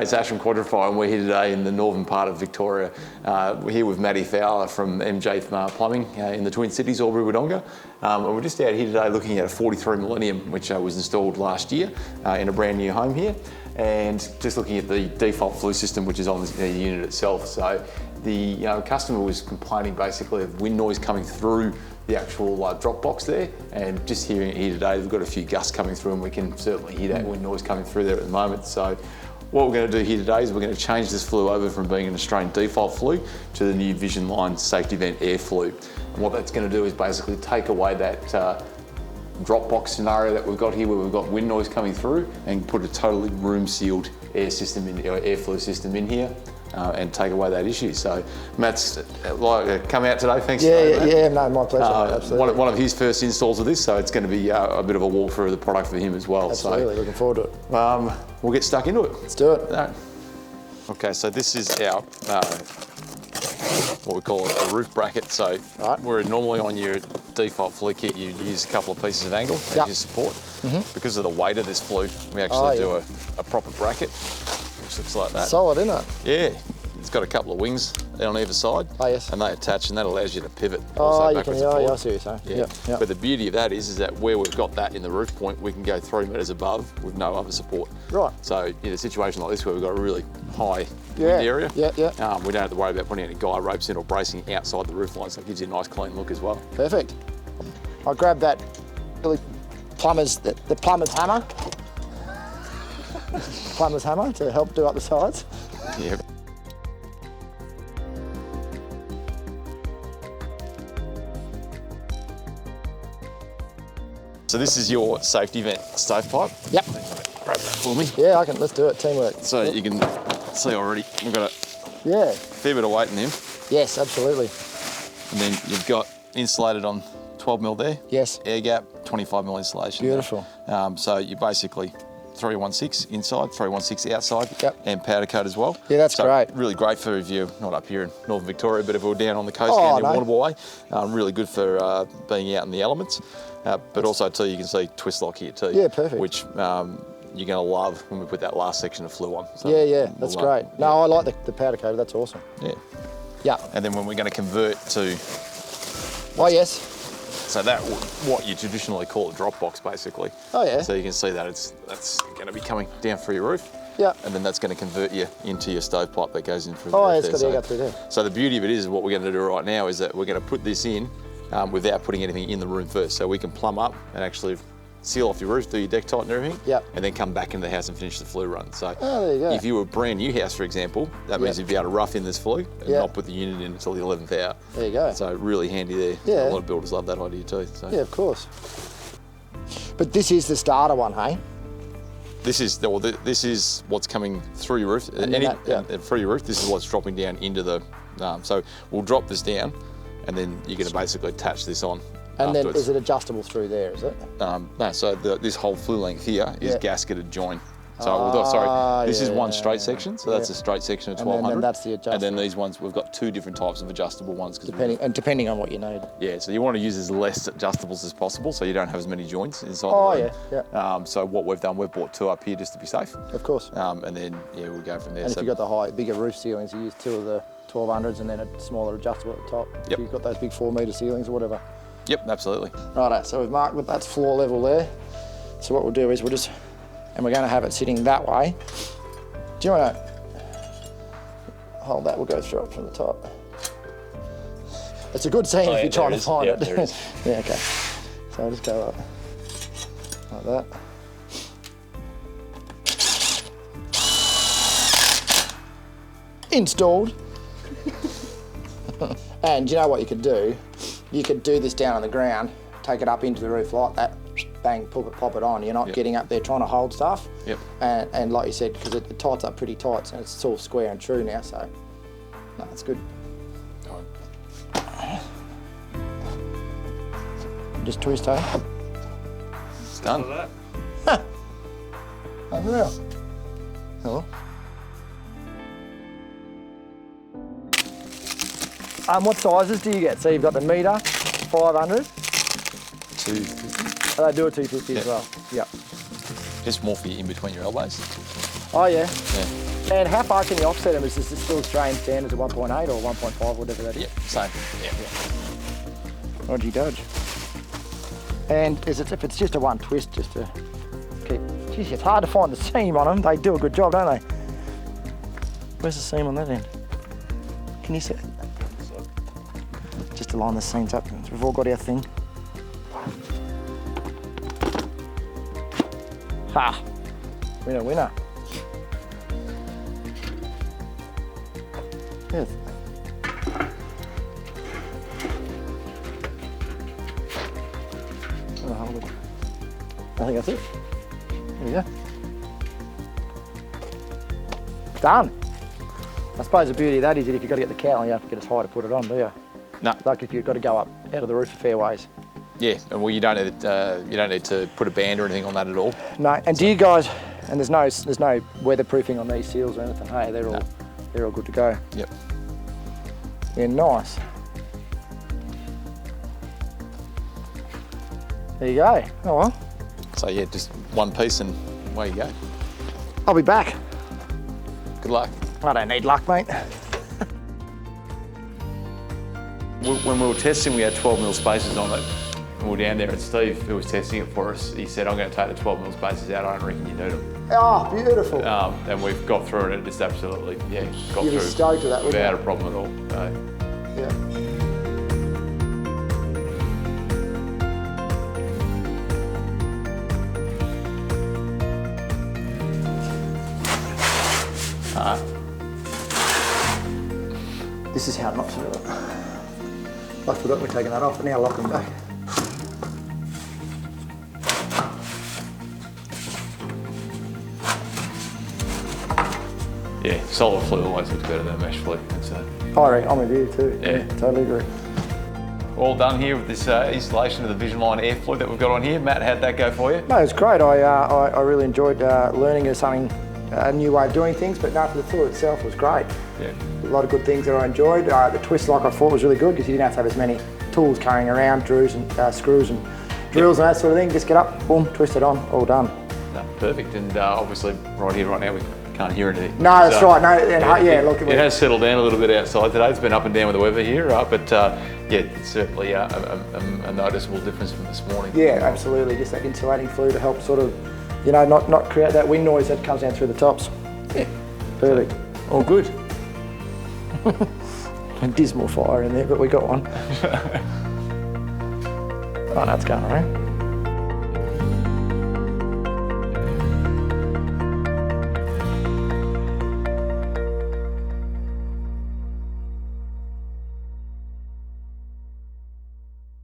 It's Ash from Quadrafire, and we're here today in the northern part of Victoria. We're here with Matty Fowler from MJ Plumbing in the Twin Cities, Albury, Wodonga. And we're just out here today looking at a 43 Millennium, which was installed last year in a brand new home here. And just looking at the default flue system, which is on the unit itself. So the customer was complaining basically of wind noise coming through the actual drop box there, and just hearing it here today, we've got a few gusts coming through, and we can certainly hear that wind noise coming through there at the moment. So what we're going to do here today is we're going to change this flue over from being an Australian default flue to the new VisionLINE Safety Vent Air Flue. And what that's going to do is basically take away that drop box scenario that we've got here, where we've got wind noise coming through, and put a totally room sealed air system in, or air flue system in here. And take away that issue. So Matt's come out today, thanks. No, my pleasure. Absolutely. One of his first installs of this, so it's going to be a bit of a walkthrough of the product for him as well. Absolutely, looking forward to it. We'll get stuck into it. Let's do it. No. Okay, so this is our what we call a roof bracket. So where normally on your default flue kit you use a couple of pieces of angle as your support. Because of the weight of this flue, we actually do a proper bracket. Looks like that. Solid, isn't it? Yeah. It's got a couple of wings on either side. Oh, yes. And they attach, and that allows you to pivot. Oh, you can, I see what you're saying. Yeah. But the beauty of that is that where we've got that in the roof point, we can go 3 metres above with no other support. Right. So in a situation like this where we've got a really high wind area, we don't have to worry about putting any guy ropes in or bracing outside the roof line, so it gives you a nice clean look as well. Perfect. I grabbed that really the plumber's hammer. Plumber's hammer to help do up the sides. Yeah. So this is your safety vent stovepipe. Yep. Grab that for me. Yeah, let's do it, teamwork. So you can see already, we've got a fair bit of weight in them. Yes, absolutely. And then you've got insulated on 12mm there. Yes. Air gap, 25mm insulation. Beautiful. So you basically 316 inside, 316 outside, and powder coat as well. Yeah, that's great. Really great for if you're not up here in Northern Victoria, but if we're down on the coast down near Waterway. Really good for being out in the elements. But also too, you can see twist lock here too. Yeah, perfect. Which you're going to love when we put that last section of flue on. So that's great. No, I like the powder coat, that's awesome. Yeah. And then when we're going to convert to... Oh, yes. So that, what you traditionally call a drop box, basically. Oh, yeah. So you can see that that's going to be coming down through your roof. Yeah. And then that's going to convert you into your stovepipe that goes in through the roof. Oh, it's got to go through there. So the beauty of it is what we're going to do right now is that we're going to put this in without putting anything in the room first. So we can plumb up and actually seal off your roof, do your deck tight and everything, and then come back into the house and finish the flue run. So there you go. If you were a brand new house, for example, that means you'd be able to rough in this flue and not put the unit in until the 11th hour. There you go. So really handy there. Yeah. A lot of builders love that idea too. So. Yeah, of course. But this is the starter one, hey? This is what's coming through your roof. Through your roof, this is what's dropping down into the. So we'll drop this down, and then you're going to basically attach this on. And then is it adjustable through there, is it? No, so this whole flue length here is gasketed join. So, this is one straight section, so that's a straight section of 1200. And then that's the adjustable. And then these ones, we've got 2 different types of adjustable ones. Depending on what you need. Yeah, so you want to use as less adjustables as possible so you don't have as many joints inside the room. So what we've done, we've bought 2 up here just to be safe. Of course. And then, we'll go from there. And if you've got the bigger roof ceilings, you use 2 of the 1200s and then a smaller adjustable at the top. Yep. If you've got those big 4-metre ceilings or whatever. Yep, absolutely. Righto, so we've marked that's floor level there. So what we'll do is we're going to have it sitting that way. Do you want to hold that? We'll go through it from the top. It's a good scene if you're trying to find it. There it is. Yeah, okay. So I'll just go up like that. Installed. And you know what you could do? You could do this down on the ground, take it up into the roof like that, bang, pop it on. You're not getting up there trying to hold stuff. Yep. And like you said, because it tightens up pretty tight, so it's all square and true now, so no, that's good. Just twist, hey? It's done. Unreal. Hello. What sizes do you get? So you've got the metre, 500. 250. Oh, they do a 250 as well. Yep. Just more for you in between your elbows. Oh yeah. Yeah. And how far can you offset them? Is this still Australian standards of 1.8 or 1.5, whatever that is? Yep, same. Yeah. Dodgy dodge. And if it's just a one twist, just to keep... Geez, it's hard to find the seam on them. They do a good job, don't they? Where's the seam on that end? Can you see it? Just to line the seams up. We've all got our thing. Ha! Winner, winner. Yes. Oh, look. I think that's it. There we go. Done. I suppose the beauty of that is that if you've got to get the cowl, you have to get as high to put it on, do you? No. Like if you've got to go up out of the roof of fairways. Yeah, and well, you don't need to put a band or anything on that at all. No, and do you guys? And there's no weatherproofing on these seals or anything. Hey, they're all good to go. Yep. Yeah, nice. There you go. Oh well. So yeah, just one piece and away you go. I'll be back. Good luck. I don't need luck, mate. When we were testing, we had 12mm spaces on it. And we were down there, and Steve, who was testing it for us, he said, "I'm going to take the 12mm spaces out. I don't reckon you need them." Oh, beautiful. And we've got through it, and just absolutely, got You'd be through stoked with that, wouldn't without you? a problem at all. Yeah. This is how not to do it. I forgot we're taking that off, but now lock them back. Yeah, solid flue always looks better than mesh flue. I reckon, I'm with you too. Yeah. Totally agree. All done here with this installation of the VisionLINE Air Flue that we've got on here. Matt, how'd that go for you? No, it's great. I really enjoyed learning something, a new way of doing things, but no, for the flue itself was great. Yeah. A lot of good things that I enjoyed. The twist lock I thought was really good because you didn't have to have as many tools carrying around, screws and drills and that sort of thing. Just get up, boom, twist it on, all done. No, perfect, and obviously right here, right now, we can't hear anything. No, that's right. No, and look, it has settled down a little bit outside today. It's been up and down with the weather here, but yeah, it's certainly a noticeable difference from this morning. Yeah, absolutely. Just that insulating flue to help sort of, not create that wind noise that comes down through the tops. Yeah. Perfect. All good. A dismal fire in there, but we got one. Oh, that's going around.